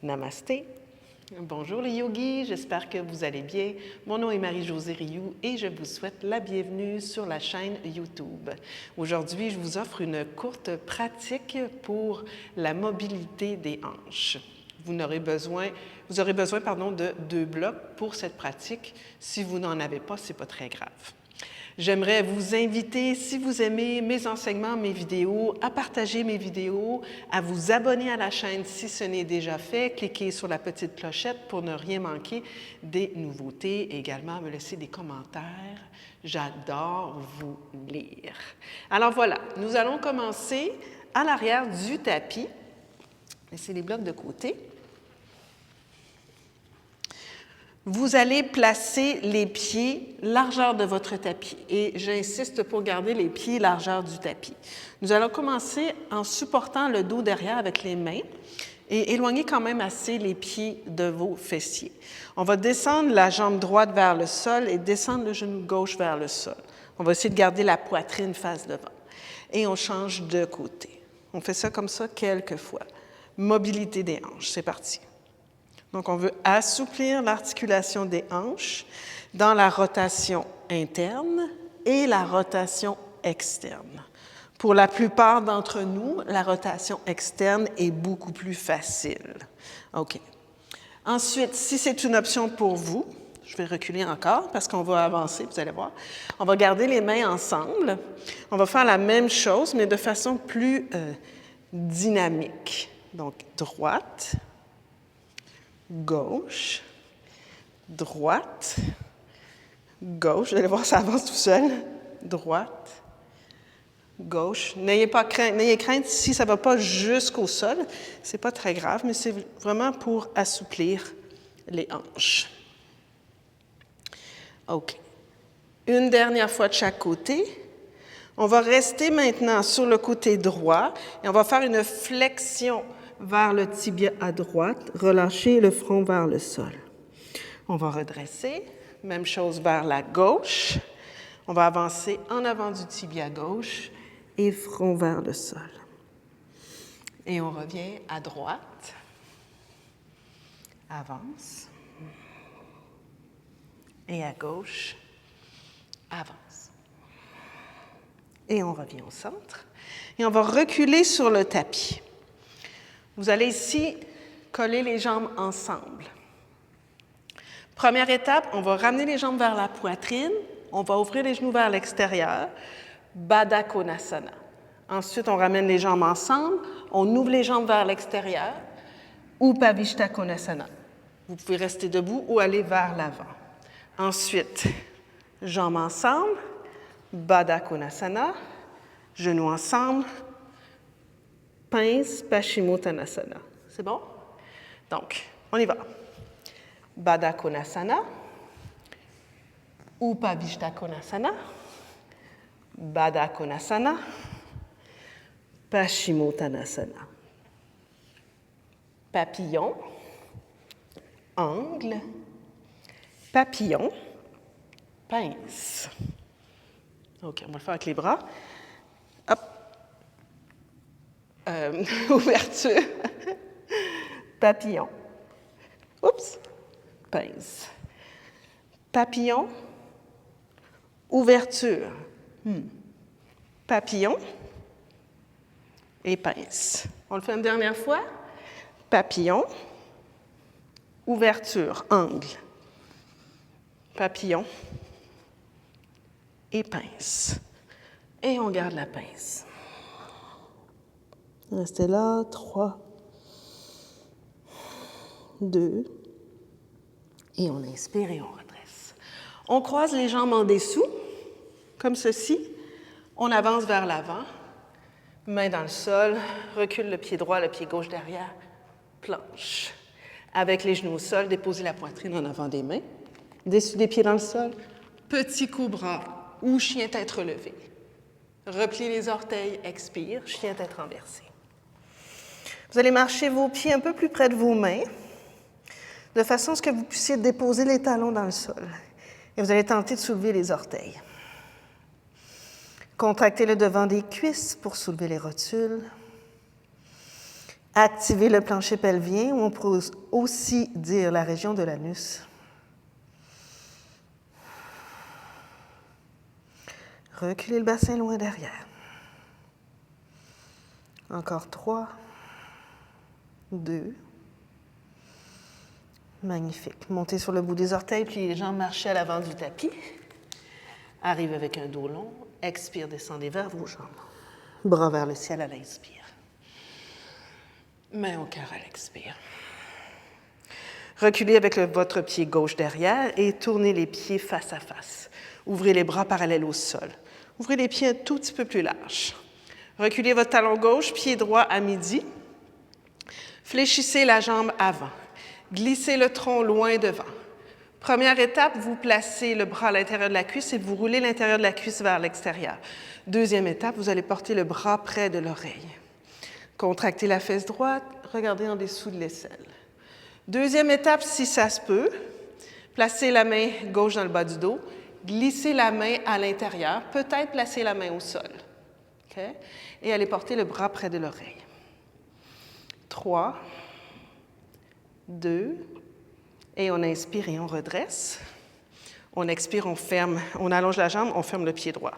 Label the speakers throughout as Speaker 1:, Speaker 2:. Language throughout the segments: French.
Speaker 1: Namasté. Bonjour les yogis, j'espère que vous allez bien. Mon nom est Marie-Josée Rioux et je vous souhaite la bienvenue sur la chaîne YouTube. Aujourd'hui, je vous offre une courte pratique pour la mobilité des hanches. Vous aurez besoin de 2 blocs pour cette pratique. Si vous n'en avez pas, ce n'est pas très grave. J'aimerais vous inviter, si vous aimez mes enseignements, mes vidéos, à partager mes vidéos, à vous abonner à la chaîne si ce n'est déjà fait. Cliquez sur la petite clochette pour ne rien manquer des nouveautés et également à me laisser des commentaires. J'adore vous lire. Alors voilà, nous allons commencer à l'arrière du tapis. Laissez les blocs de côté. Vous allez placer les pieds largeur de votre tapis et j'insiste pour garder les pieds largeur du tapis. Nous allons commencer en supportant le dos derrière avec les mains et éloigner quand même assez les pieds de vos fessiers. On va descendre la jambe droite vers le sol et descendre le genou gauche vers le sol. On va essayer de garder la poitrine face devant et on change de côté. On fait ça comme ça quelques fois. Mobilité des hanches, c'est parti. Donc, on veut assouplir l'articulation des hanches dans la rotation interne et la rotation externe. Pour la plupart d'entre nous, la rotation externe est beaucoup plus facile. OK. Ensuite, si c'est une option pour vous, je vais reculer encore parce qu'on va avancer, vous allez voir. On va garder les mains ensemble. On va faire la même chose, mais de façon plus dynamique. Donc, droite, gauche, droite, gauche. Vous allez voir, ça avance tout seul. Droite, gauche. N'ayez crainte si ça ne va pas jusqu'au sol. Ce n'est pas très grave, mais c'est vraiment pour assouplir les hanches. OK. Une dernière fois de chaque côté. On va rester maintenant sur le côté droit et on va faire une flexion vers le tibia à droite, relâcher le front vers le sol. On va redresser, même chose vers la gauche. On va avancer en avant du tibia gauche et front vers le sol. Et on revient à droite. Avance. Et à gauche. Avance. Et on revient au centre. Et on va reculer sur le tapis. Vous allez ici coller les jambes ensemble. Première étape, on va ramener les jambes vers la poitrine. On va ouvrir les genoux vers l'extérieur. Baddha Konasana. Ensuite, on ramène les jambes ensemble. On ouvre les jambes vers l'extérieur. Upavishta Konasana. Vous pouvez rester debout ou aller vers l'avant. Ensuite, jambes ensemble. Baddha Konasana. Genoux ensemble. Pince Paschimottanasana. C'est bon? Donc, on y va. Baddha Konasana. Upavishta Konasana. Baddha Konasana. Paschimottanasana. Papillon. Angle. Papillon. Pince. OK, on va le faire avec les bras. Hop. Ouverture. Papillon. Oups. Pince. Papillon. Ouverture. Papillon. Et pince. On le fait une dernière fois. Papillon. Ouverture. Angle. Papillon. Et pince. Et on garde la pince. Restez là, 3, 2, et on inspire et on redresse. On croise les jambes en dessous, comme ceci. On avance vers l'avant, main dans le sol, recule le pied droit, le pied gauche derrière, planche. Avec les genoux au sol, déposez la poitrine en avant des mains, dessus des pieds dans le sol, petit cobra ou chien tête relevée. Repliez les orteils, expire, chien tête renversée. Vous allez marcher vos pieds un peu plus près de vos mains, de façon à ce que vous puissiez déposer les talons dans le sol. Et vous allez tenter de soulever les orteils. Contractez le devant des cuisses pour soulever les rotules. Activez le plancher pelvien, ou on peut aussi dire la région de l'anus. Reculez le bassin loin derrière. Encore 3, 2. Magnifique. Montez sur le bout des orteils, puis les jambes marchez à l'avant du tapis. Arrive avec un dos long. Expire, descendez vers vos jambes. Bras vers le ciel à l'inspire. Main au cœur à l'expire. Reculez avec votre pied gauche derrière et tournez les pieds face à face. Ouvrez les bras parallèles au sol. Ouvrez les pieds un tout petit peu plus larges. Reculez votre talon gauche, pied droit à midi. Fléchissez la jambe avant. Glissez le tronc loin devant. Première étape, vous placez le bras à l'intérieur de la cuisse et vous roulez l'intérieur de la cuisse vers l'extérieur. Deuxième étape, vous allez porter le bras près de l'oreille. Contractez la fesse droite, regardez en dessous de l'aisselle. Deuxième étape, si ça se peut, placez la main gauche dans le bas du dos, glissez la main à l'intérieur, peut-être placer la main au sol. Okay? Et allez porter le bras près de l'oreille. 3, 2, et on inspire et on redresse. On expire, on ferme, on allonge la jambe, on ferme le pied droit.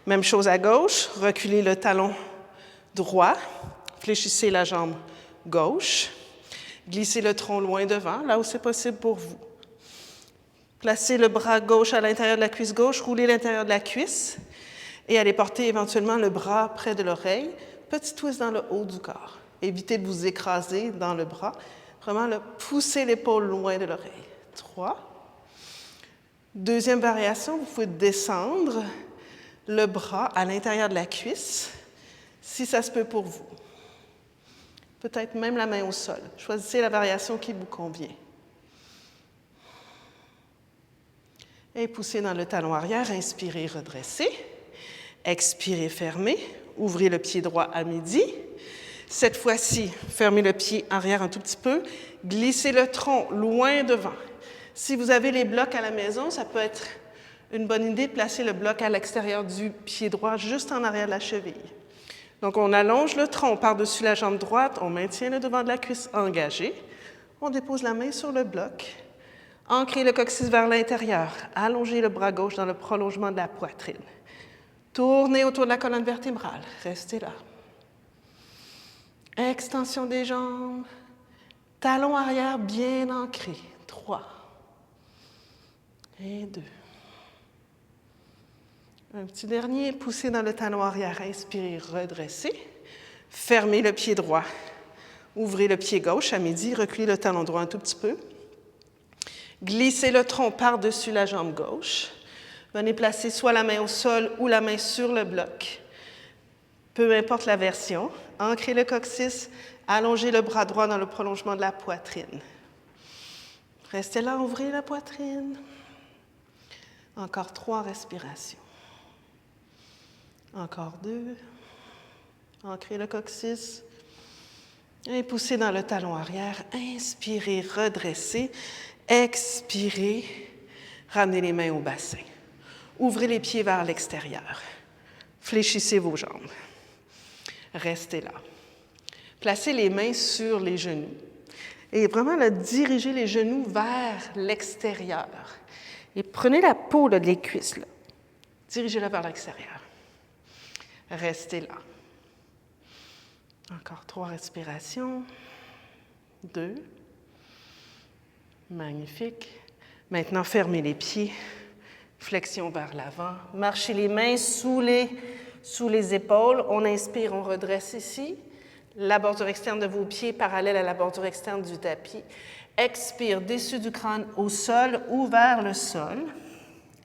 Speaker 1: Même chose à gauche, reculez le talon droit, fléchissez la jambe gauche, glissez le tronc loin devant, là où c'est possible pour vous. Placez le bras gauche à l'intérieur de la cuisse gauche, roulez l'intérieur de la cuisse et allez porter éventuellement le bras près de l'oreille. Petit twist dans le haut du corps. Évitez de vous écraser dans le bras. Vraiment, poussez l'épaule loin de l'oreille. 3. Deuxième variation, vous pouvez descendre le bras à l'intérieur de la cuisse, si ça se peut pour vous. Peut-être même la main au sol. Choisissez la variation qui vous convient. Et poussez dans le talon arrière, inspirez, redressez. Expirez, fermez. Ouvrez le pied droit à midi. Cette fois-ci, fermez le pied arrière un tout petit peu. Glissez le tronc loin devant. Si vous avez les blocs à la maison, ça peut être une bonne idée de placer le bloc à l'extérieur du pied droit, juste en arrière de la cheville. Donc, on allonge le tronc par-dessus la jambe droite, on maintient le devant de la cuisse engagé. On dépose la main sur le bloc. Ancrez le coccyx vers l'intérieur. Allongez le bras gauche dans le prolongement de la poitrine. Tournez autour de la colonne vertébrale. Restez là. Extension des jambes. Talon arrière bien ancré. 3. Et 2. Un petit dernier, poussez dans le talon arrière, inspirez, redressez. Fermez le pied droit. Ouvrez le pied gauche à midi, reculez le talon droit un tout petit peu. Glissez le tronc par-dessus la jambe gauche. Venez placer soit la main au sol ou la main sur le bloc. Peu importe la version. Ancrez le coccyx, allongez le bras droit dans le prolongement de la poitrine. Restez là, ouvrez la poitrine. Encore 3 respirations. Encore 2. Ancrez le coccyx. Et poussez dans le talon arrière. Inspirez, redressez. Expirez. Ramenez les mains au bassin. Ouvrez les pieds vers l'extérieur. Fléchissez vos jambes. Restez là. Placez les mains sur les genoux. Et vraiment, là, dirigez les genoux vers l'extérieur. Et prenez la peau là, des cuisses. Là. Dirigez-la vers l'extérieur. Restez là. Encore 3 respirations. 2. Magnifique. Maintenant, fermez les pieds. Flexion vers l'avant. Marchez les mains sous les épaules. On inspire, on redresse ici. La bordure externe de vos pieds parallèle à la bordure externe du tapis. Expire, dessus du crâne au sol ou vers le sol.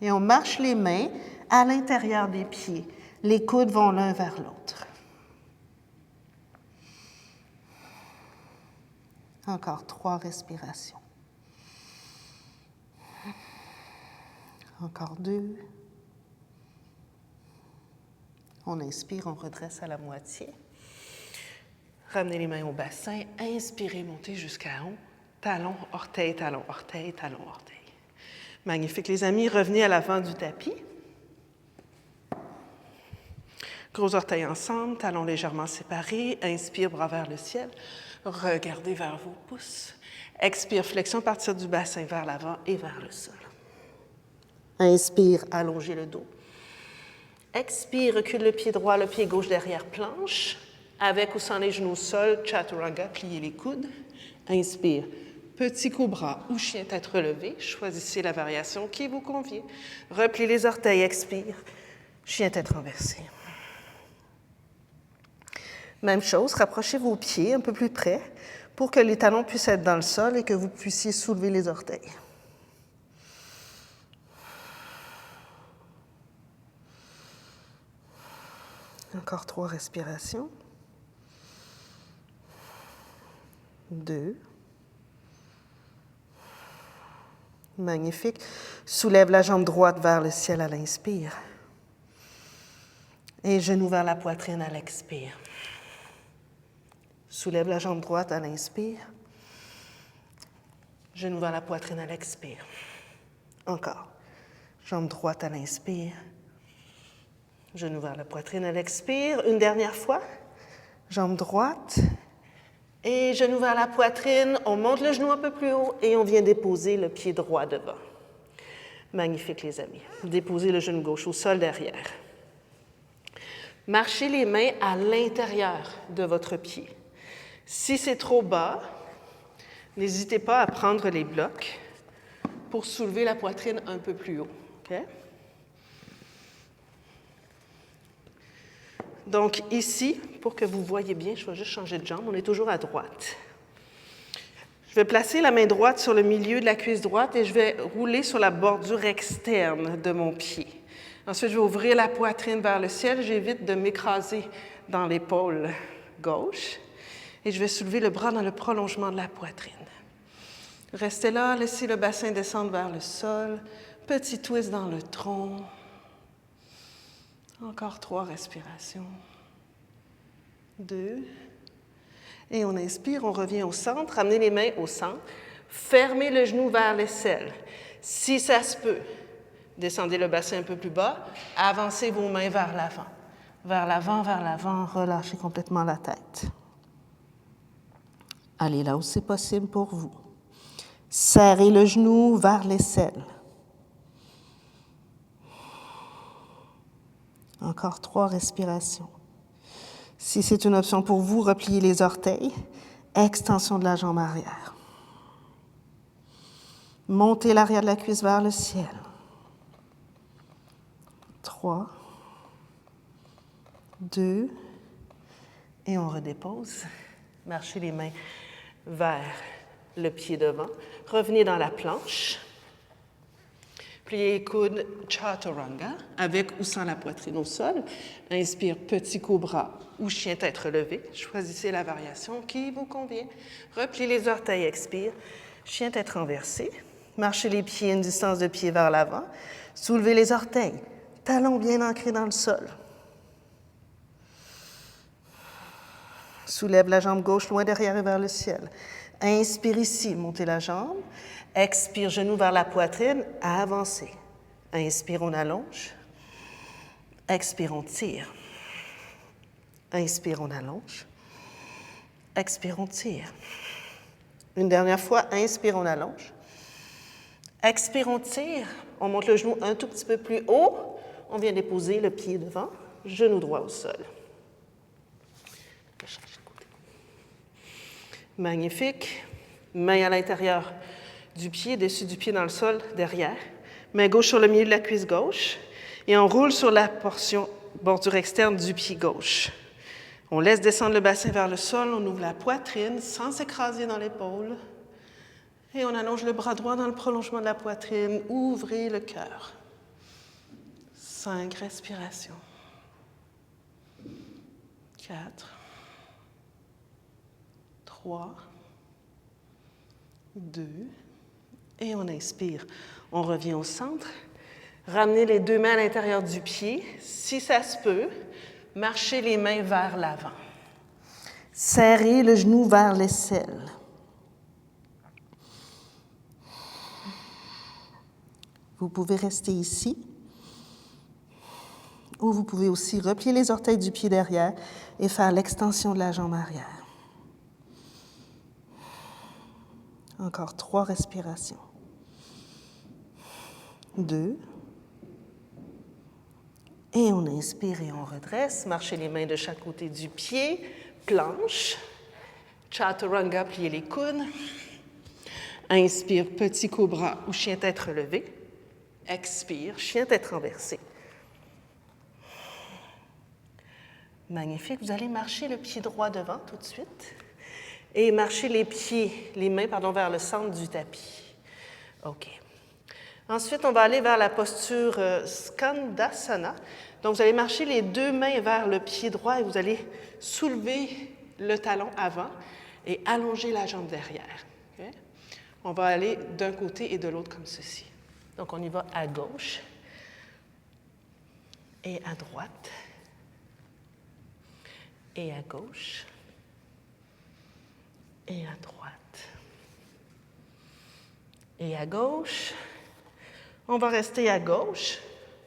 Speaker 1: Et on marche les mains à l'intérieur des pieds. Les coudes vont l'un vers l'autre. Encore 3 respirations. Encore 2. On inspire, on redresse à la moitié. Ramenez les mains au bassin. Inspirez, montez jusqu'à haut. Talon, orteil, talon, orteil, talon, orteil. Magnifique, les amis. Revenez à l'avant du tapis. Gros orteils ensemble, talons légèrement séparés. Inspire, bras vers le ciel. Regardez vers vos pouces. Expire, flexion à partir du bassin vers l'avant et vers le sol. Inspire, allongez le dos. Expire, recule le pied droit, le pied gauche derrière planche. Avec ou sans les genoux au sol, chaturanga, pliez les coudes. Inspire, petit cobra ou chien tête relevée. Choisissez la variation qui vous convient. Repliez les orteils, expire, chien tête renversée. Même chose, rapprochez vos pieds un peu plus près pour que les talons puissent être dans le sol et que vous puissiez soulever les orteils. Encore 3 respirations. 2. Magnifique. Soulève la jambe droite vers le ciel à l'inspire. Et genou vers la poitrine à l'expire. Soulève la jambe droite à l'inspire. Genou vers la poitrine à l'expire. Encore. Jambe droite à l'inspire. Genou vers la poitrine à l'expire. Une dernière fois. Jambe droite. Et genou vers la poitrine. On monte le genou un peu plus haut et on vient déposer le pied droit devant. Magnifique, les amis. Déposez le genou gauche au sol derrière. Marchez les mains à l'intérieur de votre pied. Si c'est trop bas, n'hésitez pas à prendre les blocs pour soulever la poitrine un peu plus haut. Okay? Donc ici, pour que vous voyez bien, je vais juste changer de jambe, on est toujours à droite. Je vais placer la main droite sur le milieu de la cuisse droite et je vais rouler sur la bordure externe de mon pied. Ensuite, je vais ouvrir la poitrine vers le ciel. J'évite de m'écraser dans l'épaule gauche. Et je vais soulever le bras dans le prolongement de la poitrine. Restez là, laissez le bassin descendre vers le sol. Petit twist dans le tronc. Encore 3 respirations. 2. Et on inspire, on revient au centre. Ramenez les mains au centre. Fermez le genou vers l'aisselle. Si ça se peut, descendez le bassin un peu plus bas. Avancez vos mains vers l'avant. Vers l'avant, relâchez complètement la tête. Allez là où c'est possible pour vous. Serrez le genou vers l'aisselle. Encore 3 respirations. Si c'est une option pour vous, repliez les orteils. Extension de la jambe arrière. Montez l'arrière de la cuisse vers le ciel. 3, 2, et on redépose. Marchez les mains vers le pied devant. Revenez dans la planche. Pliez les coudes, chaturanga, avec ou sans la poitrine au sol. Inspire, petit cobra ou chien tête relevée. Choisissez la variation qui vous convient. Repliez les orteils, expire. Chien tête renversée. Marchez les pieds une distance de pied vers l'avant. Soulevez les orteils. Talons bien ancrés dans le sol. Soulève la jambe gauche loin derrière et vers le ciel. Inspire ici, montez la jambe. Expire, genou vers la poitrine, avancez. Inspire, on allonge. Expire, on tire. Inspire, on allonge. Expire, on tire. Une dernière fois, inspire, on allonge. Expire, on tire. On monte le genou un tout petit peu plus haut. On vient déposer le pied devant, genou droit au sol. Magnifique. Main à l'intérieur du pied, dessus du pied dans le sol, derrière. Main gauche sur le milieu de la cuisse gauche. Et on roule sur la portion bordure externe du pied gauche. On laisse descendre le bassin vers le sol. On ouvre la poitrine sans s'écraser dans l'épaule. Et on allonge le bras droit dans le prolongement de la poitrine. Ouvrez le cœur. 5 respirations. 4. 3, 2, et on inspire. On revient au centre. Ramenez les 2 mains à l'intérieur du pied. Si ça se peut, marchez les mains vers l'avant. Serrez le genou vers l'aisselle. Vous pouvez rester ici. Ou vous pouvez aussi replier les orteils du pied derrière et faire l'extension de la jambe arrière. Encore 3 respirations. 2. Et on inspire et on redresse. Marchez les mains de chaque côté du pied. Planche. Chaturanga, pliez les coudes. Inspire, petit cobra ou chien tête relevé. Expire, chien tête renversé. Magnifique. Vous allez marcher le pied droit devant tout de suite et marcher les mains vers le centre du tapis. OK. Ensuite, on va aller vers la posture Skandasana. Donc, vous allez marcher les 2 mains vers le pied droit et vous allez soulever le talon avant et allonger la jambe derrière. Okay? On va aller d'un côté et de l'autre comme ceci. Donc, on y va à gauche et à droite et à gauche et à droite et à gauche. On va rester à gauche.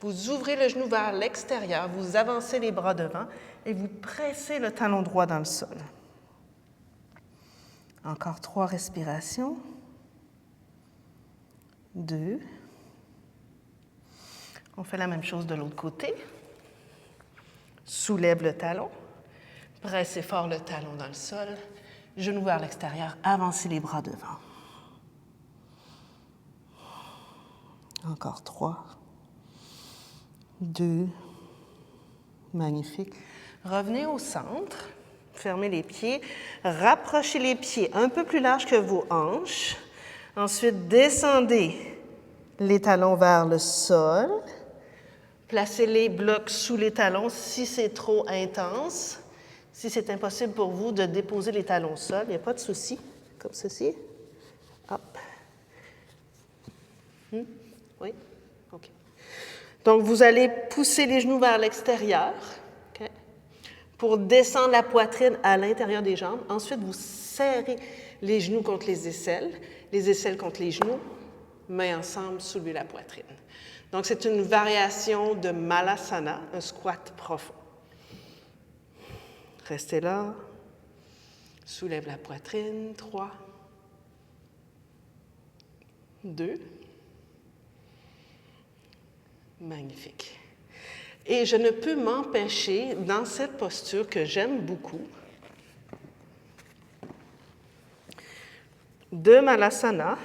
Speaker 1: Vous ouvrez le genou vers l'extérieur, vous avancez les bras devant et vous pressez le talon droit dans le sol. Encore 3 respirations. 2. On fait la même chose de l'autre côté. Soulève le talon. Pressez fort le talon dans le sol. Genou vers l'extérieur, avancez les bras devant. Encore 3. 2. Magnifique. Revenez au centre. Fermez les pieds. Rapprochez les pieds un peu plus larges que vos hanches. Ensuite, descendez les talons vers le sol. Placez les blocs sous les talons si c'est trop intense. Si c'est impossible pour vous de déposer les talons au sol, il n'y a pas de souci. Comme ceci. Hop. Oui? OK. Donc, vous allez pousser les genoux vers l'extérieur, okay, pour descendre la poitrine à l'intérieur des jambes. Ensuite, vous serrez les genoux contre les aisselles contre les genoux, mains ensemble, soulevez la poitrine. Donc, c'est une variation de Malasana, un squat profond. Restez là. Soulève la poitrine. 3, 2. Magnifique. Et je ne peux m'empêcher, dans cette posture que j'aime beaucoup, de Malasana,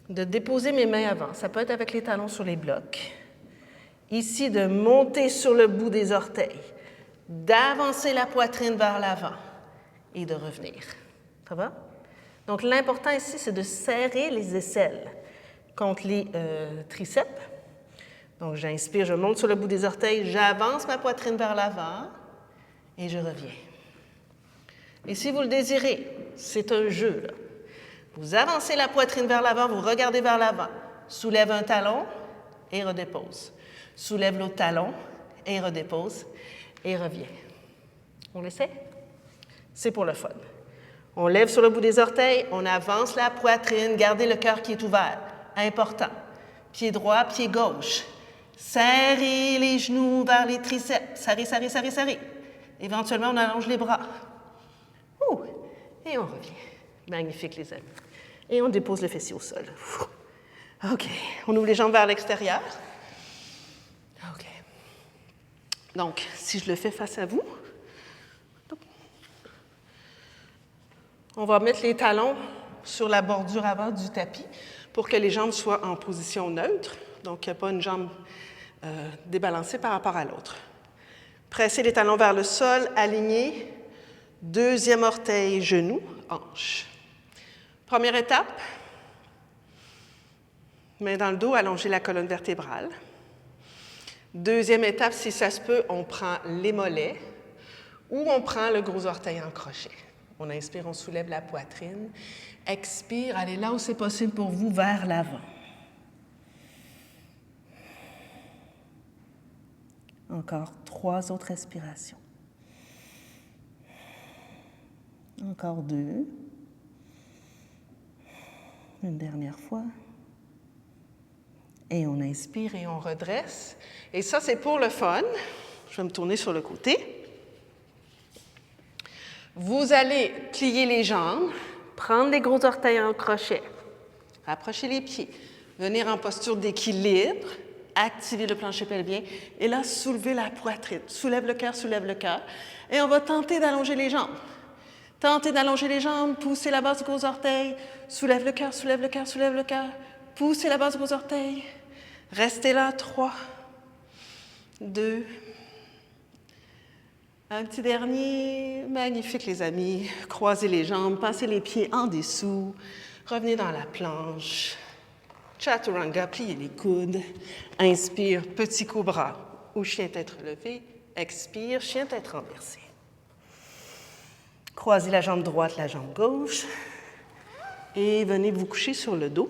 Speaker 1: de déposer mes mains avant. Ça peut être avec les talons sur les blocs. Ici, de monter sur le bout des orteils, d'avancer la poitrine vers l'avant et de revenir. Ça va? Donc, l'important ici, c'est de serrer les aisselles contre les triceps. Donc, j'inspire, je monte sur le bout des orteils, j'avance ma poitrine vers l'avant et je reviens. Et si vous le désirez, c'est un jeu, là. Vous avancez la poitrine vers l'avant, vous regardez vers l'avant, soulève un talon et redépose. Soulève l'autre talon et redépose et revient. On l'essaie? C'est pour le fun. On lève sur le bout des orteils, on avance la poitrine, gardez le cœur qui est ouvert. Important. Pied droit, pied gauche. Serrez les genoux vers les triceps. Serrez, serrez, serrez, serrez. Éventuellement, on allonge les bras. Ouh. Et on revient. Magnifique, les amis. Et on dépose le fessier au sol. OK. On ouvre les jambes vers l'extérieur. OK. Donc, si je le fais face à vous, on va mettre les talons sur la bordure avant du tapis pour que les jambes soient en position neutre. Donc, il n'y a pas une jambe débalancée par rapport à l'autre. Pressez les talons vers le sol, alignez. Deuxième orteil, genou, hanche. Première étape, main dans le dos, allongez la colonne vertébrale. Deuxième étape, si ça se peut, on prend les mollets ou on prend le gros orteil en crochet. On inspire, on soulève la poitrine. Expire, allez là où c'est possible pour vous, vers l'avant. Encore 3 autres respirations. Encore 2. Une dernière fois. Et on inspire et on redresse. Et ça, c'est pour le fun. Je vais me tourner sur le côté. Vous allez plier les jambes, Prendre les gros orteils en crochet. Rapprocher les pieds. Venir en posture d'équilibre. Activer le plancher pelvien. Et là, soulever la poitrine. Soulève le cœur, soulève le cœur. Et on va tenter d'allonger les jambes. Tentez d'allonger les jambes, poussez la base du gros orteil, soulève le cœur, soulève le cœur, soulève le cœur, poussez la base du gros orteil. Restez là, 3, 2. Un petit dernier. Magnifique, les amis. Croisez les jambes, passez les pieds en dessous, revenez dans la planche. Chaturanga, pliez les coudes. Inspire, petit cobra ou chien tête relevée. Expire, chien tête renversée. Croisez la jambe droite, la jambe gauche. Et venez vous coucher sur le dos.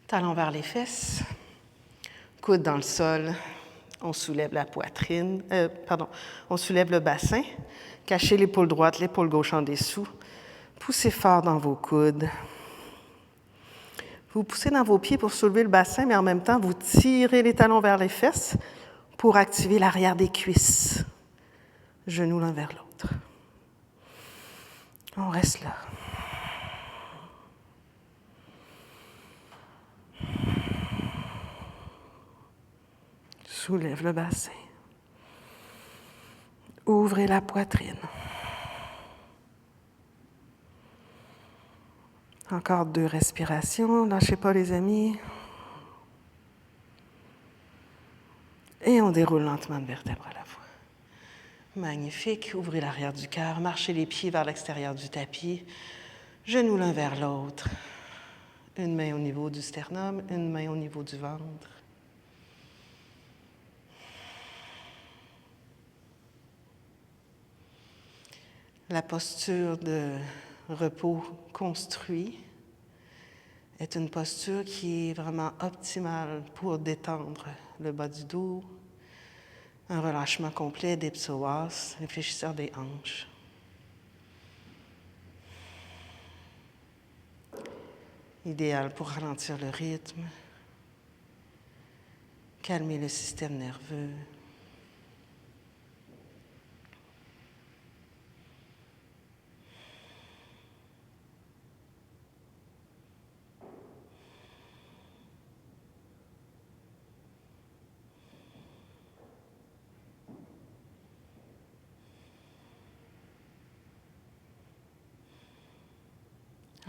Speaker 1: Talons vers les fesses. Coude dans le sol. On soulève la poitrine. On soulève le bassin. Cachez l'épaule droite, l'épaule gauche en dessous. Poussez fort dans vos coudes. Vous poussez dans vos pieds pour soulever le bassin, mais en même temps, vous tirez les talons vers les fesses pour activer l'arrière des cuisses. Genoux l'un vers l'autre. On reste là. Soulève le bassin. Ouvrez la poitrine. Encore 2 respirations. Lâchez pas, les amis. Et on déroule lentement de vertèbre à la fois. Magnifique. Ouvrez l'arrière du cœur. Marchez les pieds vers l'extérieur du tapis. Genoux l'un vers l'autre. Une main au niveau du sternum, une main au niveau du ventre. La posture de repos construit est une posture qui est vraiment optimale pour détendre le bas du dos, un relâchement complet des psoas, les fléchisseurs des hanches. Idéal pour ralentir le rythme, calmer le système nerveux.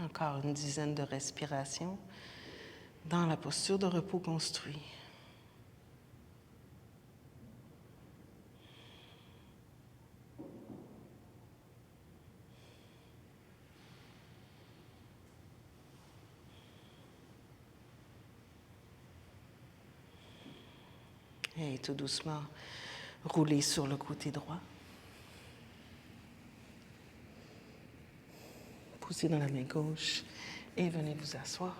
Speaker 1: Encore une dizaine de respirations dans la posture de repos construit. Et tout doucement, roulez sur le côté droit. Poussez dans la main gauche et venez vous asseoir.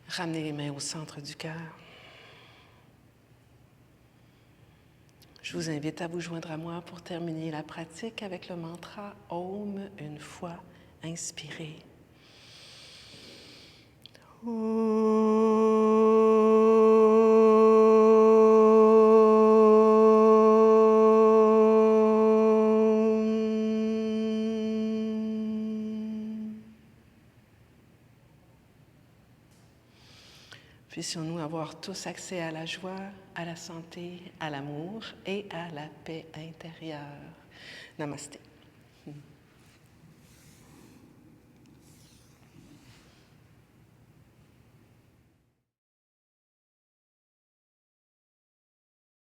Speaker 1: Ramenez les mains au centre du cœur. Je vous invite à vous joindre à moi pour terminer la pratique avec le mantra Om une fois inspiré. Puissions-nous avoir tous accès à la joie, à la santé, à l'amour et à la paix intérieure. Namasté.